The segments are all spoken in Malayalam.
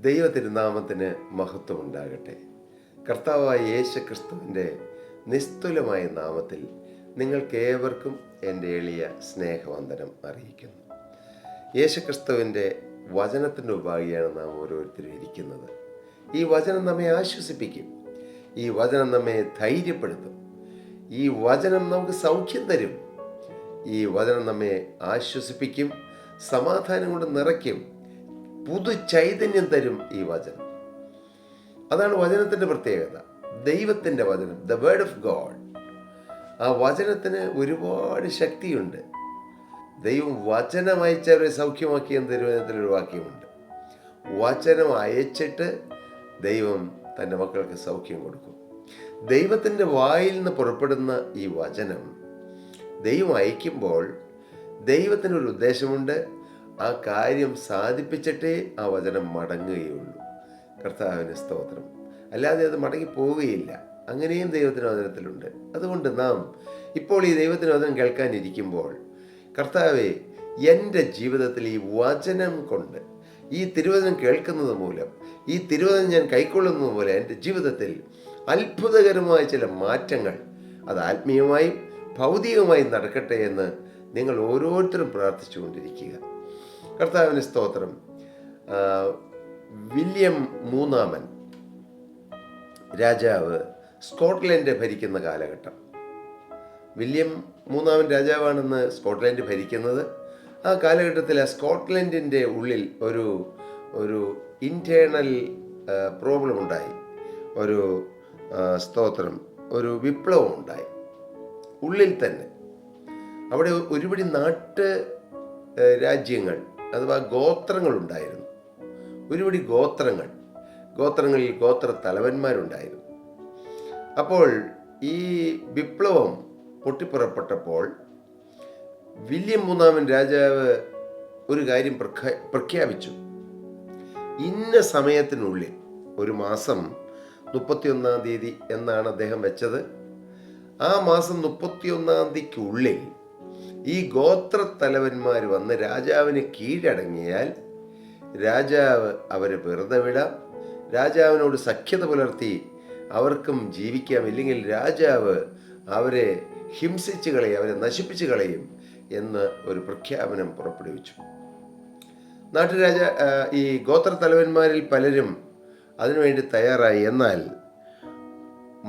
ദൈവതിരുനാമത്തിന് മഹത്വം ഉണ്ടാകട്ടെ. കർത്താവായ യേശു ക്രിസ്തുവിൻ്റെ നിസ്തുലമായ നാമത്തിൽ നിങ്ങൾക്കേവർക്കും എൻ്റെ എളിയ സ്നേഹവന്ദനം അറിയിക്കുന്നു. യേശു ക്രിസ്തുവിൻ്റെ വചനത്തിൻ്റെ ഉപാധിയാണ് നാം ഓരോരുത്തരും ഇരിക്കുന്നത്. ഈ വചനം നമ്മെ ആശ്വസിപ്പിക്കും, ഈ വചനം നമ്മെ ധൈര്യപ്പെടുത്തും, ഈ വചനം നമുക്ക് സൗഖ്യം തരും, ഈ വചനം നമ്മെ ആശ്വസിപ്പിക്കും, സമാധാനം കൊണ്ട് നിറയ്ക്കും, പുതു ചൈതന്യം തരും ഈ വചനം. അതാണ് വചനത്തിൻ്റെ പ്രത്യേകത. ദൈവത്തിൻ്റെ വചനം, ദ വേർഡ് ഓഫ് ഗോഡ്. ആ വചനത്തിന് ഒരുപാട് ശക്തിയുണ്ട്. ദൈവം വചനം അയച്ചവരെ സൗഖ്യമാക്കിയെന്ന് തിരുവചനത്തിലൊരു വാക്യമുണ്ട്. വചനം അയച്ചിട്ട് ദൈവം തൻ്റെ മക്കൾക്ക് സൗഖ്യം കൊടുക്കും. ദൈവത്തിൻ്റെ വായിൽ നിന്ന് പുറപ്പെടുന്ന ഈ വചനം ദൈവം അയക്കുമ്പോൾ ദൈവത്തിനൊരു ഉദ്ദേശമുണ്ട്. ആ കാര്യം സാധിപ്പിച്ചിട്ടേ ആ വചനം മടങ്ങുകയുള്ളൂ. കർത്താവിന് സ്തോത്രം. അല്ലാതെ അത് മടങ്ങി പോവുകയില്ല. അങ്ങനെയും ദൈവത്തിന് വചനത്തിലുണ്ട്. അതുകൊണ്ട് നാം ഇപ്പോൾ ഈ ദൈവത്തിന് വചനം കേൾക്കാനിരിക്കുമ്പോൾ, കർത്താവെ, എൻ്റെ ജീവിതത്തിൽ ഈ വചനം കൊണ്ട്, ഈ തിരുവചനം കേൾക്കുന്നത് മൂലം, ഈ തിരുവചനം ഞാൻ കൈക്കൊള്ളുന്നത് മൂലം എൻ്റെ ജീവിതത്തിൽ അത്ഭുതകരമായ ചില മാറ്റങ്ങൾ, അത് ആത്മീയമായും ഭൗതികമായും നടക്കട്ടെ എന്ന് നിങ്ങൾ ഓരോരുത്തരും പ്രാർത്ഥിച്ചുകൊണ്ടിരിക്കുക. കർത്താവിന് സ്തോത്രം. വില്യം മൂന്നാമൻ രാജാവ് സ്കോട്ട്ലൻഡ് ഭരിക്കുന്ന കാലഘട്ടം. വില്യം മൂന്നാമൻ രാജാവാണെന്ന് സ്കോട്ട്ലൻഡ് ഭരിക്കുന്നത്. ആ കാലഘട്ടത്തിൽ ആ സ്കോട്ട്ലൻഡിൻ്റെ ഉള്ളിൽ ഒരു ഇൻറ്റേർണൽ പ്രോബ്ലം ഉണ്ടായി. ഒരു സ്തോത്രം, ഒരു വിപ്ലവം ഉണ്ടായി ഉള്ളിൽ തന്നെ. അവിടെ ഒരുപിടി രാജ്യങ്ങൾ അഥവാ ഗോത്രങ്ങളുണ്ടായിരുന്നു. ഒരുപിടി ഗോത്രങ്ങളിൽ ഗോത്ര തലവന്മാരുണ്ടായിരുന്നു. അപ്പോൾ ഈ വിപ്ലവം പൊട്ടിപ്പുറപ്പെട്ടപ്പോൾ വില്യം മൂന്നാമൻ രാജാവ് ഒരു കാര്യം പ്രഖ്യാപിച്ചു. ഇന്ന സമയത്തിനുള്ളിൽ, ഒരു മാസം 31-ാം തീയതി എന്നാണ് അദ്ദേഹം വെച്ചത്. ആ മാസം 31-ാം തീയതിക്കുള്ളിൽ ഈ ഗോത്രത്തലവന്മാർ വന്ന് രാജാവിന് കീഴടങ്ങിയാൽ രാജാവ് അവരെ വെറുതെ വിടാം, രാജാവിനോട് സഖ്യത പുലർത്തി അവർക്കും ജീവിക്കാം, ഇല്ലെങ്കിൽ രാജാവ് അവരെ ഹിംസിച്ച് കളയും, അവരെ നശിപ്പിച്ച് കളയും എന്ന് ഒരു പ്രഖ്യാപനം പുറപ്പെടുവിച്ചു. ഈ ഗോത്രത്തലവന്മാരിൽ പലരും അതിനുവേണ്ടി തയ്യാറായി. എന്നാൽ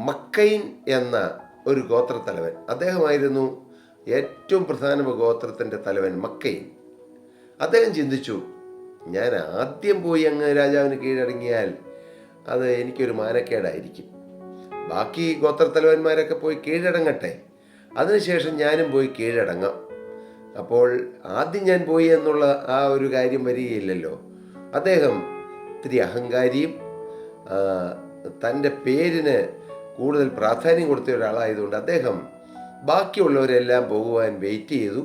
മക്കൈൻ എന്ന ഒരു ഗോത്രത്തലവൻ, അദ്ദേഹമായിരുന്നു ഏറ്റവും പ്രധാന ഗോത്രത്തിൻ്റെ തലവൻ മക്കൈൻ. അദ്ദേഹം ചിന്തിച്ചു, ഞാൻ ആദ്യം പോയി അങ്ങ് രാജാവിന് കീഴടങ്ങിയാൽ അത് എനിക്കൊരു മാനക്കേടായിരിക്കും. ബാക്കി ഗോത്രത്തലവന്മാരൊക്കെ പോയി കീഴടങ്ങട്ടെ, അതിനുശേഷം ഞാനും പോയി കീഴടങ്ങാം. അപ്പോൾ ആദ്യം ഞാൻ പോയി എന്നുള്ള ആ ഒരു കാര്യം വരികയില്ലല്ലോ. അദ്ദേഹം ഇത്തിരി അഹങ്കാരിയും തൻ്റെ പേരിന് കൂടുതൽ പ്രാധാന്യം കൊടുത്ത ഒരാളായതുകൊണ്ട് അദ്ദേഹം ബാക്കിയുള്ളവരെല്ലാം പോകുവാൻ വെയിറ്റ് ചെയ്തു.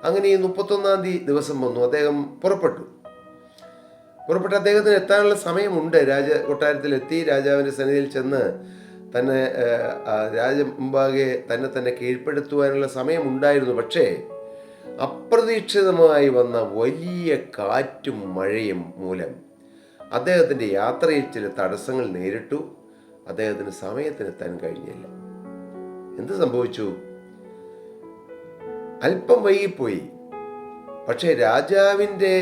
അങ്ങനെ ഈ 31-ാം തീയതി ദിവസം വന്നു. അദ്ദേഹം പുറപ്പെട്ട് അദ്ദേഹത്തിന് എത്താനുള്ള സമയമുണ്ട്. കൊട്ടാരത്തിലെത്തി രാജാവിൻ്റെ സന്നിധിയിൽ ചെന്ന് തന്നെ മുമ്പാകെ തന്നെ കീഴ്പ്പെടുത്തുവാനുള്ള സമയമുണ്ടായിരുന്നു. പക്ഷേ അപ്രതീക്ഷിതമായി വന്ന വലിയ കാറ്റും മഴയും മൂലം അദ്ദേഹത്തിൻ്റെ യാത്രയിൽ ചില തടസ്സങ്ങൾ നേരിട്ടു. അദ്ദേഹത്തിന് സമയത്തിനെത്താൻ കഴിഞ്ഞില്ല. എന്ത് സംഭവിച്ചു? അല്പം വൈകിപ്പോയി. പക്ഷേ രാജാവിൻ്റെ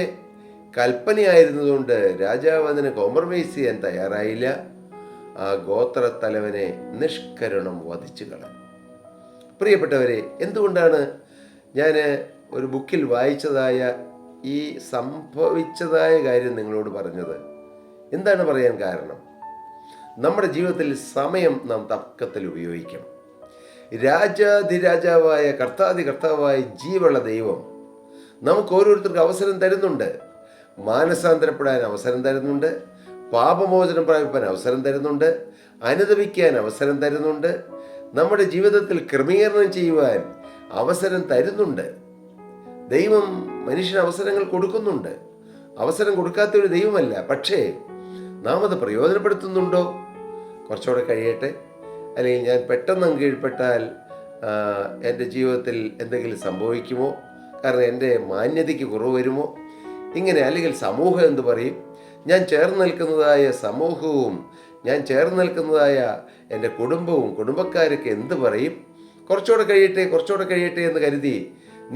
കൽപ്പനയായിരുന്നതുകൊണ്ട് രാജാവ് അതിനെ കോംപ്രമൈസ് ചെയ്യാൻ തയ്യാറായില്ല. ആ ഗോത്രത്തലവനെ നിഷ്കരുണം വധിച്ചു കളഞ്ഞു. പ്രിയപ്പെട്ടവരെ, എന്തുകൊണ്ടാണ് ഞാൻ ഒരു ബുക്കിൽ വായിച്ചതായ ഈ സംഭവിച്ചതായ കാര്യം നിങ്ങളോട് പറഞ്ഞത്? എന്താണ് പറയാൻ കാരണം? നമ്മുടെ ജീവിതത്തിൽ സമയം നാം തക്കത്തിൽ ഉപയോഗിക്കണം. രാജാധിരാജാവായ കർത്താവായ ജീവനുള്ള ദൈവം നമുക്ക് ഓരോരുത്തർക്കും അവസരം തരുന്നുണ്ട്. മാനസാന്തരപ്പെടാൻ അവസരം തരുന്നുണ്ട്, പാപമോചനം പ്രാപിക്കാൻ അവസരം തരുന്നുണ്ട്, അനുദപിക്കാൻ അവസരം തരുന്നുണ്ട്, നമ്മുടെ ജീവിതത്തിൽ ക്രമീകരണം ചെയ്യുവാൻ അവസരം തരുന്നുണ്ട്. ദൈവം മനുഷ്യന് അവസരങ്ങൾ കൊടുക്കുന്നുണ്ട്. അവസരം കൊടുക്കാത്ത ഒരു ദൈവമല്ല. പക്ഷേ നാം അത് പ്രയോജനപ്പെടുത്തുന്നുണ്ടോ? കുറച്ചുകൂടെ കഴിയട്ടെ, അല്ലെങ്കിൽ ഞാൻ പെട്ടെന്ന് കീഴ്പ്പെട്ടാൽ എൻ്റെ ജീവിതത്തിൽ എന്തെങ്കിലും സംഭവിക്കുമോ, കാരണം എൻ്റെ മാന്യതയ്ക്ക് കുറവ് വരുമോ, ഇങ്ങനെ, അല്ലെങ്കിൽ സമൂഹം എന്ത് പറയും, ഞാൻ ചേർന്ന് നിൽക്കുന്നതായ സമൂഹവും ഞാൻ ചേർന്ന് നിൽക്കുന്നതായ എൻ്റെ കുടുംബവും കുടുംബക്കാരൊക്കെ എന്ത് പറയും? കുറച്ചുകൂടെ കഴിയട്ടെ എന്ന് കരുതി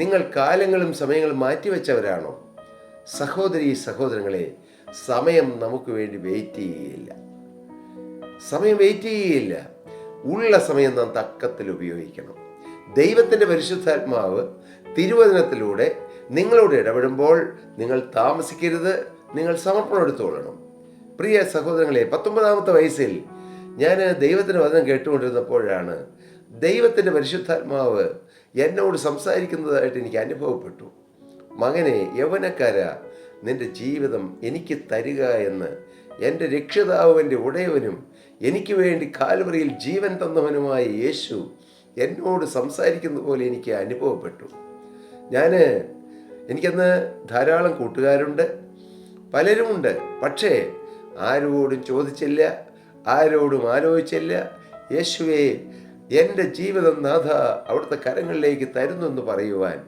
നിങ്ങൾ കാലങ്ങളും സമയങ്ങളും മാറ്റിവെച്ചവരാണോ? സഹോദരീ സഹോദരങ്ങളെ, സമയം നമുക്ക് വേണ്ടി വെയിറ്റ് ചെയ്യുകയില്ല. ഉള്ള സമയം നാം തക്കത്തിൽ ഉപയോഗിക്കണം. ദൈവത്തിൻ്റെ പരിശുദ്ധാത്മാവ് തിരുവചനത്തിലൂടെ നിങ്ങളോട് ഇടപെടുമ്പോൾ നിങ്ങൾ താമസിക്കരുത്, നിങ്ങൾ സമർപ്പണം എടുത്തുകൊള്ളണം. പ്രിയ സഹോദരങ്ങളെ, 19-ാമത്തെ വയസ്സിൽ ഞാൻ ദൈവത്തിൻ്റെ വചനം കേട്ടുകൊണ്ടിരുന്നപ്പോഴാണ് ദൈവത്തിൻ്റെ പരിശുദ്ധാത്മാവ് എന്നോട് സംസാരിക്കുന്നതായിട്ട് എനിക്ക് അനുഭവപ്പെട്ടു. മകനെ, യൗവനക്കാരാ, നിന്റെ ജീവിതം എനിക്ക് തരിക എന്ന് എൻ്റെ രക്ഷിതാവും എൻ്റെ ഉടയവനും എനിക്ക് വേണ്ടി കാൽവറിയിൽ ജീവൻ തന്നവനുമായ യേശു എന്നോട് സംസാരിക്കുന്ന പോലെ എനിക്ക് അനുഭവപ്പെട്ടു. എനിക്കന്ന് ധാരാളം കൂട്ടുകാരുണ്ട്, പലരുമുണ്ട്. പക്ഷേ ആരോടും ചോദിച്ചില്ല, ആരോടും ആലോചിച്ചില്ല. യേശുവേ, എൻ്റെ ജീവിതം നാഥ അവിടുത്തെ കരങ്ങളിലേക്ക് തരുന്നെന്ന് പറയുവാൻ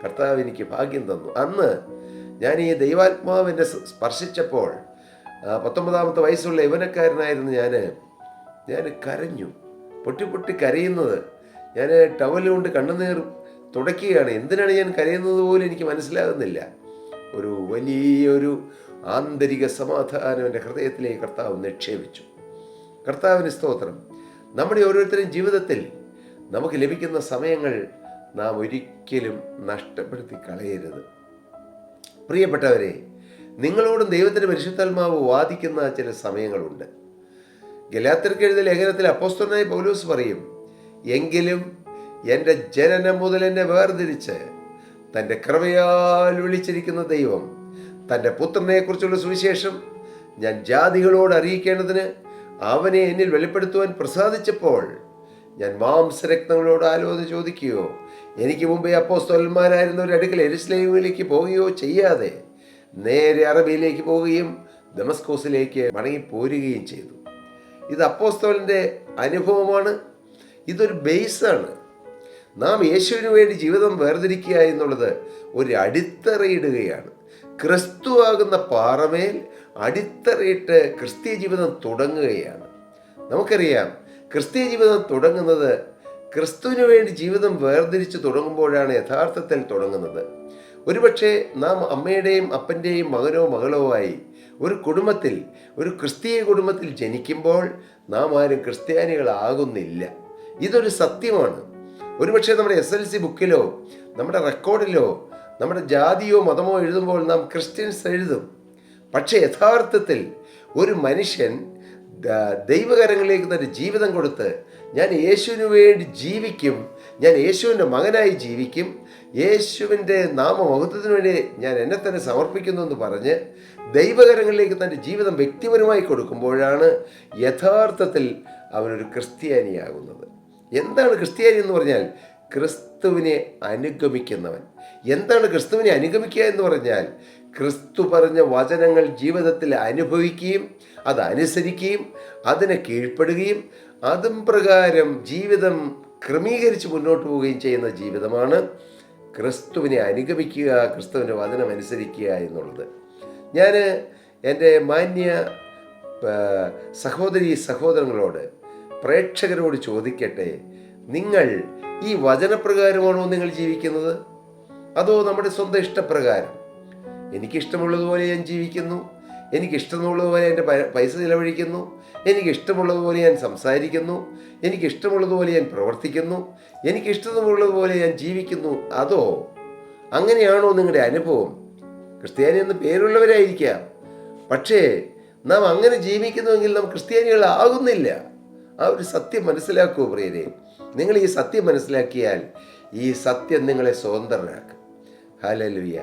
കർത്താവ് എനിക്ക് ഭാഗ്യം തന്നു. അന്ന് ഞാൻ ഈ ദൈവാത്മാവിനെ സ്പർശിച്ചപ്പോൾ 19-ാമത്തെ വയസ്സുള്ള യൗവനക്കാരനായിരുന്നു ഞാൻ കരഞ്ഞു, പൊട്ടി കരയുന്നത്. ഞാൻ ടവലുകൊണ്ട് കണ്ണുനീർ തുടയ്ക്കുകയാണ്. എന്തിനാണ് ഞാൻ കരയുന്നത് പോലും എനിക്ക് മനസ്സിലാകുന്നില്ല. ഒരു വലിയൊരു ആന്തരിക സമാധാനം എൻ്റെ ഹൃദയത്തിലേക്ക് കർത്താവ് നിക്ഷേപിച്ചു. കർത്താവിന് സ്തോത്രം. നമ്മുടെ ഓരോരുത്തരുടെയും ജീവിതത്തിൽ നമുക്ക് ലഭിക്കുന്ന സമയങ്ങൾ നാം ഒരിക്കലും നഷ്ടപ്പെടുത്തി കളയരുത്. പ്രിയപ്പെട്ടവരെ, നിങ്ങളോടും ദൈവത്തിൻ്റെ പരിശുദ്ധാത്മാവ് വാദിക്കുന്ന ചില സമയങ്ങളുണ്ട്. ഗലാത്യർക്ക് എഴുതിയ ലേഖനത്തിൽ അപ്പോസ്തലനായ പൗലോസ് പറയും, എങ്കിലും എൻ്റെ ജനനം മുതൽ എന്നെ വേർതിരിച്ച് തൻ്റെ കൃപയാൽ വിളിച്ചിരിക്കുന്ന ദൈവം തൻ്റെ പുത്രനെക്കുറിച്ചുള്ള സുവിശേഷം ഞാൻ ജാതികളോട് അറിയിക്കേണ്ടതിന് അവനെ എന്നിൽ വെളിപ്പെടുത്തുവാൻ പ്രസാദിച്ചപ്പോൾ ഞാൻ മാംസരക്തങ്ങളോട് ആലോചന ചോദിക്കുകയോ എനിക്ക് മുമ്പേ അപ്പോസ്തലന്മാരായിരുന്നവരുടെ അടുക്കൽ യെരുശലേമിലേക്ക് പോവുകയോ ചെയ്യാതെ നേരെ അറബിയിലേക്ക് പോവുകയും ദമസ്കോസിലേക്ക് മടങ്ങിപ്പോരുകയും ചെയ്തു. ഇത് അപ്പോസ്തലൻ്റെ അനുഭവമാണ്. ഇതൊരു ബേസാണ്. നാം യേശുവിന് വേണ്ടി ജീവിതം വേർതിരിക്കുക എന്നുള്ളത് ഒരു അടിത്തറയിടുകയാണ്. ക്രിസ്തു ആകുന്ന പാറമേൽ അടിത്തറയിട്ട് ക്രിസ്തീയ ജീവിതം തുടങ്ങുകയാണ്. നമുക്കറിയാം, ക്രിസ്തീയ ജീവിതം തുടങ്ങുന്നത് ക്രിസ്തുവിന് വേണ്ടി ജീവിതം വേർതിരിച്ച് തുടങ്ങുമ്പോഴാണ് യഥാർത്ഥത്തിൽ തുടങ്ങുന്നത്. ഒരുപക്ഷെ നാം അമ്മയുടെയും അപ്പൻ്റെയും മകനോ മകളോ ആയി ഒരു കുടുംബത്തിൽ, ഒരു ക്രിസ്തീയ കുടുംബത്തിൽ ജനിക്കുമ്പോൾ നാം ആരും ക്രിസ്ത്യാനികളാകുന്നില്ല. ഇതൊരു സത്യമാണ്. ഒരുപക്ഷെ നമ്മുടെ SLC ബുക്കിലോ നമ്മുടെ റെക്കോർഡിലോ നമ്മുടെ ജാതിയോ മതമോ എഴുതുമ്പോൾ നാം ക്രിസ്ത്യൻസ് എഴുതും. പക്ഷേ യഥാർത്ഥത്തിൽ ഒരു മനുഷ്യൻ ദൈവകരങ്ങളിലേക്ക് തൻ്റെ ജീവിതം കൊടുത്ത് ഞാൻ യേശുവിന് വേണ്ടി ജീവിക്കും, ഞാൻ യേശുവിൻ്റെ മകനായി ജീവിക്കും, യേശുവിൻ്റെ നാമമഹത്വത്തിന് വേണ്ടി ഞാൻ എന്നെ തന്നെ സമർപ്പിക്കുന്നു എന്ന് പറഞ്ഞ് ദൈവകരങ്ങളിലേക്ക് തൻ്റെ ജീവിതം വ്യക്തിപരമായി കൊടുക്കുമ്പോഴാണ് യഥാർത്ഥത്തിൽ അവനൊരു ക്രിസ്ത്യാനിയാകുന്നത്. എന്താണ് ക്രിസ്ത്യാനി എന്ന് പറഞ്ഞാൽ? ക്രിസ്തുവിനെ അനുഗമിക്കുന്നവൻ. എന്താണ് ക്രിസ്തുവിനെ അനുഗമിക്കുക എന്ന് പറഞ്ഞാൽ? ക്രിസ്തു പറഞ്ഞ വചനങ്ങൾ ജീവിതത്തിൽ അനുഭവിക്കുകയും അതനുസരിക്കുകയും അതിനെ കീഴ്പ്പെടുകയും അതും പ്രകാരം ജീവിതം ക്രമീകരിച്ച് മുന്നോട്ട് പോവുകയും ചെയ്യുന്ന ജീവിതമാണ് ക്രിസ്തുവിനെ അനുഗമിക്കുക, ക്രിസ്തുവിൻ്റെ വചനം അനുസരിക്കുക എന്നുള്ളത്. ഞാൻ എൻ്റെ മാന്യ സഹോദരീ സഹോദരങ്ങളോട്, പ്രേക്ഷകരോട് ചോദിക്കട്ടെ, നിങ്ങൾ ഈ വചനപ്രകാരമാണോ നിങ്ങൾ ജീവിക്കുന്നത്? അതോ നമ്മുടെ സ്വന്തം ഇഷ്ടപ്രകാരം? എനിക്കിഷ്ടമുള്ളതുപോലെ ഞാൻ ജീവിക്കുന്നു, എനിക്കിഷ്ടമുള്ളതുപോലെ എൻ്റെ പൈസ ചിലവഴിക്കുന്നു, എനിക്കിഷ്ടമുള്ളതുപോലെ ഞാൻ സംസാരിക്കുന്നു, എനിക്കിഷ്ടമുള്ളതുപോലെ ഞാൻ പ്രവർത്തിക്കുന്നു, എനിക്കിഷ്ടമുള്ളതുപോലെ ഞാൻ ജീവിക്കുന്നു? അതോ അങ്ങനെയാണോ നിങ്ങളുടെ അനുഭവം? ക്രിസ്ത്യാനി എന്ന് പേരുള്ളവരായിരിക്കാം, പക്ഷേ നാം അങ്ങനെ ജീവിക്കുന്നുവെങ്കിൽ നാം ക്രിസ്ത്യാനികളാകുന്നില്ല. ആ ഒരു സത്യം മനസ്സിലാക്കൂ പ്രിയരെ. നിങ്ങൾ ഈ സത്യം മനസ്സിലാക്കിയാൽ ഈ സത്യം നിങ്ങളെ സ്വതന്ത്രരാക്കും. ഹല്ലേലൂയ.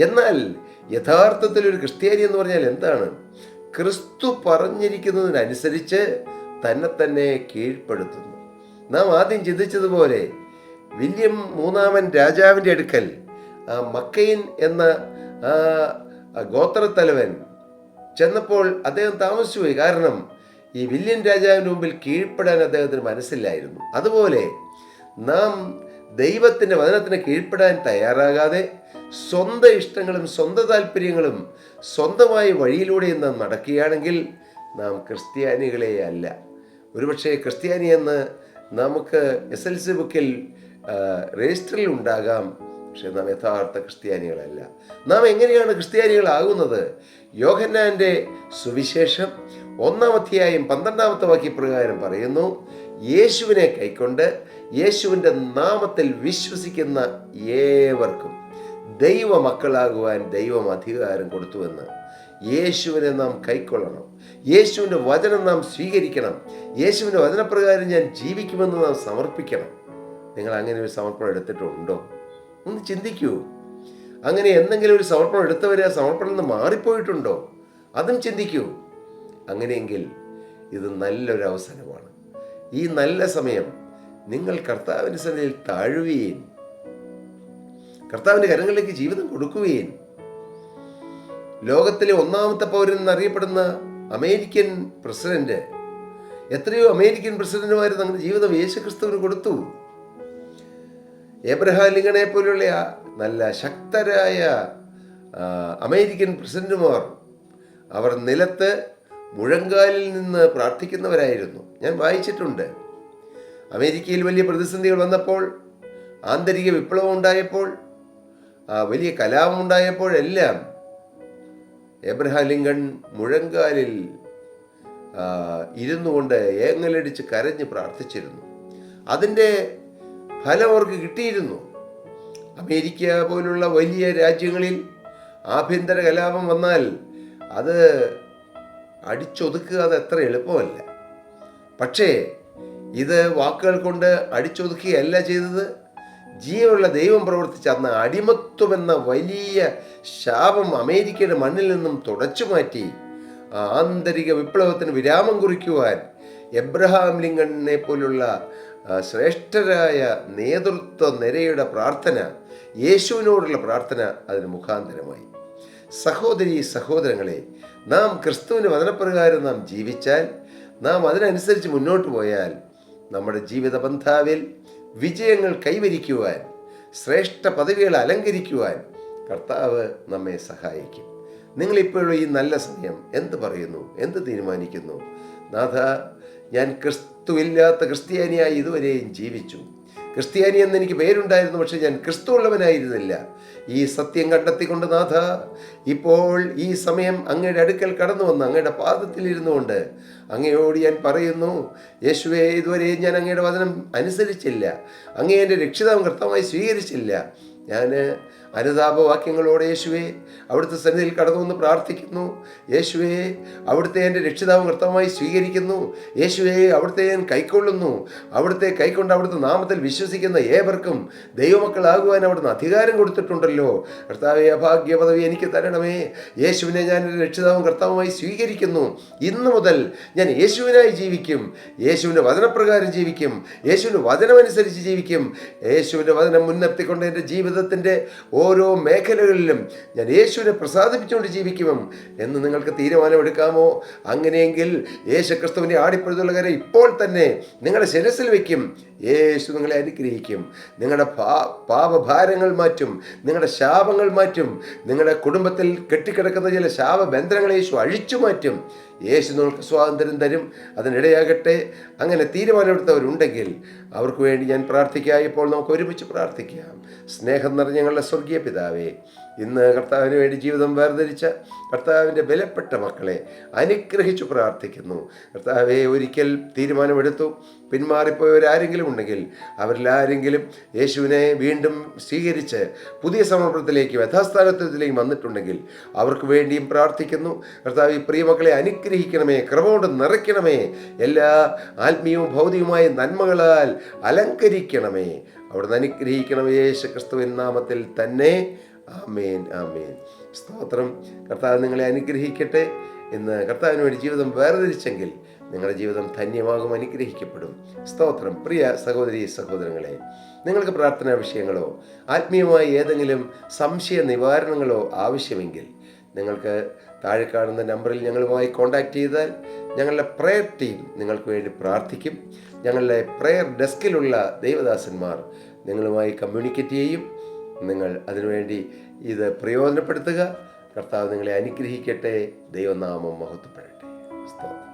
എന്നാൽ യഥാർത്ഥത്തിൽ ഒരു ക്രിസ്ത്യാനി എന്ന് പറഞ്ഞാൽ എന്താണ്? ക്രിസ്തു പറഞ്ഞിരിക്കുന്നതിനനുസരിച്ച് തന്നെ കീഴ്പ്പെടുത്തുന്നു. നാം ആദ്യം ചിന്തിച്ചതുപോലെ വില്യം മൂന്നാമൻ രാജാവിൻ്റെ അടുക്കൽ മക്കൈൻ എന്ന ഗോത്രത്തലവൻ ചെന്നപ്പോൾ അദ്ദേഹം താമസിച്ചുപോയി. കാരണം ഈ വില്യം രാജാവിൻ്റെ മുമ്പിൽ കീഴ്പ്പെടാൻ അദ്ദേഹത്തിന് മനസ്സില്ലായിരുന്നു. അതുപോലെ നാം ദൈവത്തിൻ്റെ വചനത്തിന് കീഴ്പ്പെടാൻ തയ്യാറാകാതെ സ്വന്തം ഇഷ്ടങ്ങളും സ്വന്തം താല്പര്യങ്ങളും സ്വന്തമായ വഴിയിലൂടെ നാം നടക്കുകയാണെങ്കിൽ നാം ക്രിസ്ത്യാനികളെ അല്ല. ഒരുപക്ഷെ ക്രിസ്ത്യാനി എന്ന് നമുക്ക് SLC ബുക്കിൽ രജിസ്റ്ററിൽ ഉണ്ടാകാം, പക്ഷെ നാം യഥാർത്ഥ ക്രിസ്ത്യാനികളല്ല. നാം എങ്ങനെയാണ് ക്രിസ്ത്യാനികളാകുന്നത്? യോഹന്നാൻ്റെ സുവിശേഷം 1-ാം അധ്യായം 12-ാമത്തെ വാക്യപ്രകാരം പറയുന്നു, യേശുവിനെ കൈക്കൊണ്ട് യേശുവിൻ്റെ നാമത്തിൽ വിശ്വസിക്കുന്ന ഏവർക്കും ദൈവമക്കളാകുവാൻ ദൈവം അധികാരം കൊടുത്തുവെന്ന്. യേശുവിനെ നാം കൈക്കൊള്ളണം, യേശുവിൻ്റെ വചനം നാം സ്വീകരിക്കണം, യേശുവിൻ്റെ വചനപ്രകാരം ഞാൻ ജീവിക്കുമെന്ന് നാം സമർപ്പിക്കണം. നിങ്ങൾ അങ്ങനെ ഒരു സമർപ്പണം എടുത്തിട്ടുണ്ടോ? ഒന്ന് ചിന്തിക്കൂ. അങ്ങനെ എന്തെങ്കിലും ഒരു സമർപ്പണം എടുത്തവരെ ആ സമർപ്പണം നിന്ന് മാറിപ്പോയിട്ടുണ്ടോ? അതും ചിന്തിക്കൂ. അങ്ങനെയെങ്കിൽ ഇത് നല്ലൊരു അവസരമാണ്. ഈ നല്ല സമയം നിങ്ങൾ കർത്താവിൻ്റെ സന്നിധിയിൽ താഴുകയും കർത്താവിൻ്റെ കരങ്ങളിലേക്ക് ജീവിതം കൊടുക്കുകയും ലോകത്തിലെ 1-ാമത്തെ പൗരൻ എന്നറിയപ്പെടുന്ന അമേരിക്കൻ പ്രസിഡന്റ്, എത്രയോ അമേരിക്കൻ പ്രസിഡന്റുമാർ തങ്ങളുടെ ജീവിതം യേശുക്രിസ്തുവിന് കൊടുത്തു. എബ്രഹാം ലിങ്കണെ പോലുള്ള നല്ല ശക്തരായ അമേരിക്കൻ പ്രസിഡന്റുമാർ അവർ നിലത്ത് മുഴങ്കാലിൽ നിന്ന് പ്രാർത്ഥിക്കുന്നവരായിരുന്നു. ഞാൻ വായിച്ചിട്ടുണ്ട്. അമേരിക്കയിൽ വലിയ പ്രതിസന്ധികൾ വന്നപ്പോൾ, ആന്തരിക വിപ്ലവം ഉണ്ടായപ്പോൾ, വലിയ കലാപം ഉണ്ടായപ്പോഴെല്ലാം എബ്രഹാം ലിങ്കൺ മുഴങ്കാലിൽ ഇരുന്നു കൊണ്ട് ഏങ്ങലടിച്ച് കരഞ്ഞ് പ്രാർത്ഥിച്ചിരുന്നു. അതിൻ്റെ ഫലം അവർക്ക് കിട്ടിയിരുന്നു. അമേരിക്ക പോലുള്ള വലിയ രാജ്യങ്ങളിൽ ആഭ്യന്തര കലാപം വന്നാൽ അത് അടിച്ചൊതുക്കുക അത് അത്ര എളുപ്പമല്ല. പക്ഷേ ഇത് വാക്കുകൾ കൊണ്ട് അടിച്ചൊതുക്കുകയല്ല ചെയ്തത്. ജീവനുള്ള ദൈവം പ്രവർത്തിച്ച അന്ന് അടിമത്വമെന്ന വലിയ ശാപം അമേരിക്കയുടെ മണ്ണിൽ നിന്നും തുടച്ചു മാറ്റി ആന്തരിക വിപ്ലവത്തിന് വിരാമം കുറിക്കുവാൻ എബ്രഹാം ലിങ്കണിനെ പോലുള്ള ശ്രേഷ്ഠരായ നേതൃത്വ നിരയുടെ പ്രാർത്ഥന, യേശുവിനോടുള്ള പ്രാർത്ഥന അതിന് മുഖാന്തരമായി. സഹോദരീ സഹോദരങ്ങളെ, നാം ക്രിസ്തുവിൻ്റെ വചനപ്രകാരം നാം ജീവിച്ചാൽ, നാം അതിനനുസരിച്ച് മുന്നോട്ട് പോയാൽ നമ്മുടെ ജീവിത പന്ഥാവിൽ വിജയങ്ങൾ കൈവരിക്കുവാൻ, ശ്രേഷ്ഠ പദവികൾ അലങ്കരിക്കുവാൻ കർത്താവ് നമ്മെ സഹായിക്കും. നിങ്ങളിപ്പോഴും ഈ നല്ല സമയം എന്ത് പറയുന്നു, എന്ത് തീരുമാനിക്കുന്നു? നാഥ, ഞാൻ ക്രിസ്തുവില്ലാത്ത ക്രിസ്ത്യാനിയായി ഇതുവരെയും ജീവിച്ചു. ക്രിസ്ത്യാനി എന്ന് എനിക്ക് പേരുണ്ടായിരുന്നു, പക്ഷെ ഞാൻ ക്രിസ്തു ഉള്ളവനായിരുന്നില്ല. ഈ സത്യം കണ്ടെത്തിക്കൊണ്ട് നാഥ, ഇപ്പോൾ ഈ സമയം അങ്ങയുടെ അടുക്കൽ കടന്നു വന്ന് അങ്ങയുടെ പാദത്തിലിരുന്നു കൊണ്ട് അങ്ങയോട് ഞാൻ പറയുന്നു, യേശുവേ, ഇതുവരെ ഞാൻ അങ്ങയുടെ വചനം അനുസരിച്ചില്ല, അങ്ങയെ എൻ്റെ രക്ഷിതാവും കർത്താവായി സ്വീകരിച്ചില്ല. ഞാൻ അനുതാപവാക്യങ്ങളോടെ യേശുവേ അവിടുത്തെ സന്നിധിയിൽ കടന്നു വന്ന് പ്രാർത്ഥിക്കുന്നു. യേശുവേ, അവിടുത്തെ എൻ്റെ രക്ഷിതാവും കർത്താവായി സ്വീകരിക്കുന്നു. യേശുവേ, അവിടുത്തെ ഞാൻ കൈക്കൊള്ളുന്നു. അവിടുത്തെ കൈക്കൊണ്ട് അവിടുത്തെ നാമത്തിൽ വിശ്വസിക്കുന്ന ഏവർക്കും ദൈവമക്കളാകുവാൻ അവിടുന്ന് അധികാരം കൊടുത്തിട്ടുണ്ടല്ലോ. കർത്താവേ, അഭാഗ്യ പദവി എനിക്ക് തരണമേ. യേശുവിനെ ഞാൻ എൻ്റെ രക്ഷിതാവും കർത്താവുമായി സ്വീകരിക്കുന്നു. ഇന്നു മുതൽ ഞാൻ യേശുവിനായി ജീവിക്കും, യേശുവിൻ്റെ വചനപ്രകാരം ജീവിക്കും, യേശുവിൻ്റെ വചനമനുസരിച്ച് ജീവിക്കും. യേശുവിൻ്റെ വചനം മുൻനിർത്തിക്കൊണ്ട് എൻ്റെ ജീവിതത്തിൻ്റെ ഓരോ മേഖലകളിലും ഞാൻ യേശുവിനെ പ്രസാദിപ്പിച്ചുകൊണ്ട് ജീവിക്കും എന്ന് നിങ്ങൾക്ക് തീരുമാനമെടുക്കാമോ? അങ്ങനെയെങ്കിൽ യേശുക്രിസ്തുവിൻ്റെ ആടിപ്പഴുതുള്ള കരം ഇപ്പോൾ തന്നെ നിങ്ങളുടെ ശിരസിൽ വയ്ക്കും. യേശു നിങ്ങളെ അനുഗ്രഹിക്കും. നിങ്ങളുടെ പാപഭാരങ്ങൾ മാറ്റും, നിങ്ങളുടെ ശാപങ്ങൾ മാറ്റും. നിങ്ങളുടെ കുടുംബത്തിൽ കെട്ടിക്കിടക്കുന്ന ചില ശാപബന്ധനങ്ങളെ യേശു അഴിച്ചു മാറ്റും. യേശു നിങ്ങൾക്ക് സ്വാതന്ത്ര്യം തരും. അതിനിടയാകട്ടെ. അങ്ങനെ തീരുമാനമെടുത്തവരുണ്ടെങ്കിൽ അവർക്ക് വേണ്ടി ഞാൻ പ്രാർത്ഥിക്കാം. ഇപ്പോൾ നമുക്ക് ഒരുമിച്ച് പ്രാർത്ഥിക്കാം. സ്നേഹം നിറഞ്ഞ ഞങ്ങളുടെ സ്വർഗീയ പിതാവേ, ഇന്ന് കർത്താവിന് വേണ്ടി ജീവിതം വേർതിരിച്ച കർത്താവിൻ്റെ ബലപ്പെട്ട മക്കളെ അനുഗ്രഹിച്ചു പ്രാർത്ഥിക്കുന്നു. കർത്താവെ, ഒരിക്കൽ തീരുമാനമെടുത്തു പിന്മാറിപ്പോയവരാരെങ്കിലും ഉണ്ടെങ്കിൽ അവരിലാരെങ്കിലും യേശുവിനെ വീണ്ടും സ്വീകരിച്ച് പുതിയ സമർപ്പണത്തിലേക്ക് യഥാസ്ഥാനത്വത്തിലേക്ക് വന്നിട്ടുണ്ടെങ്കിൽ അവർക്ക് വേണ്ടിയും പ്രാർത്ഥിക്കുന്നു. കർത്താവ്, ഈ പ്രിയമക്കളെ അനുഗ്രഹിക്കണമേ, കൃപ കൊണ്ട് നിറയ്ക്കണമേ, എല്ലാ ആത്മീയവും ഭൗതികവുമായ നന്മകളാൽ അലങ്കരിക്കണമേ. അവിടുന്ന് അനുഗ്രഹിക്കണമേ, യേശു ക്രിസ്തുവിൻ നാമത്തിൽ തന്നെ. ആമേൻ, ആമേൻ. സ്തോത്രം. കർത്താവ് നിങ്ങളെ അനുഗ്രഹിക്കട്ടെ. ഇന്ന് കർത്താവിന് വേണ്ടി ജീവിതം വേർതിരിച്ചെങ്കിൽ നിങ്ങളുടെ ജീവിതം ധന്യമാകും, അനുഗ്രഹിക്കപ്പെടും. സ്തോത്രം. പ്രിയ സഹോദരീ സഹോദരങ്ങളെ, നിങ്ങൾക്ക് പ്രാർത്ഥനാ വിഷയങ്ങളോ ആത്മീയമായ ഏതെങ്കിലും സംശയ നിവാരണങ്ങളോ ആവശ്യമെങ്കിൽ നിങ്ങൾക്ക് താഴെ കാണുന്ന നമ്പറിൽ ഞങ്ങളുമായി കോൺടാക്റ്റ് ചെയ്താൽ ഞങ്ങളുടെ പ്രെയർ ടീം നിങ്ങൾക്ക് വേണ്ടി പ്രാർത്ഥിക്കും. ഞങ്ങളുടെ പ്രെയർ ഡെസ്കിലുള്ള ദൈവദാസന്മാർ നിങ്ങളുമായി കമ്മ്യൂണിക്കേറ്റ് ചെയ്യും. നിങ്ങൾ അതിനുവേണ്ടി ഇത് പ്രയോജനപ്പെടുത്തുക. കർത്താവ് നിങ്ങളെ അനുഗ്രഹിക്കട്ടെ. ദൈവനാമം മഹത്വപ്പെടട്ടെ. സ്തോത്രം.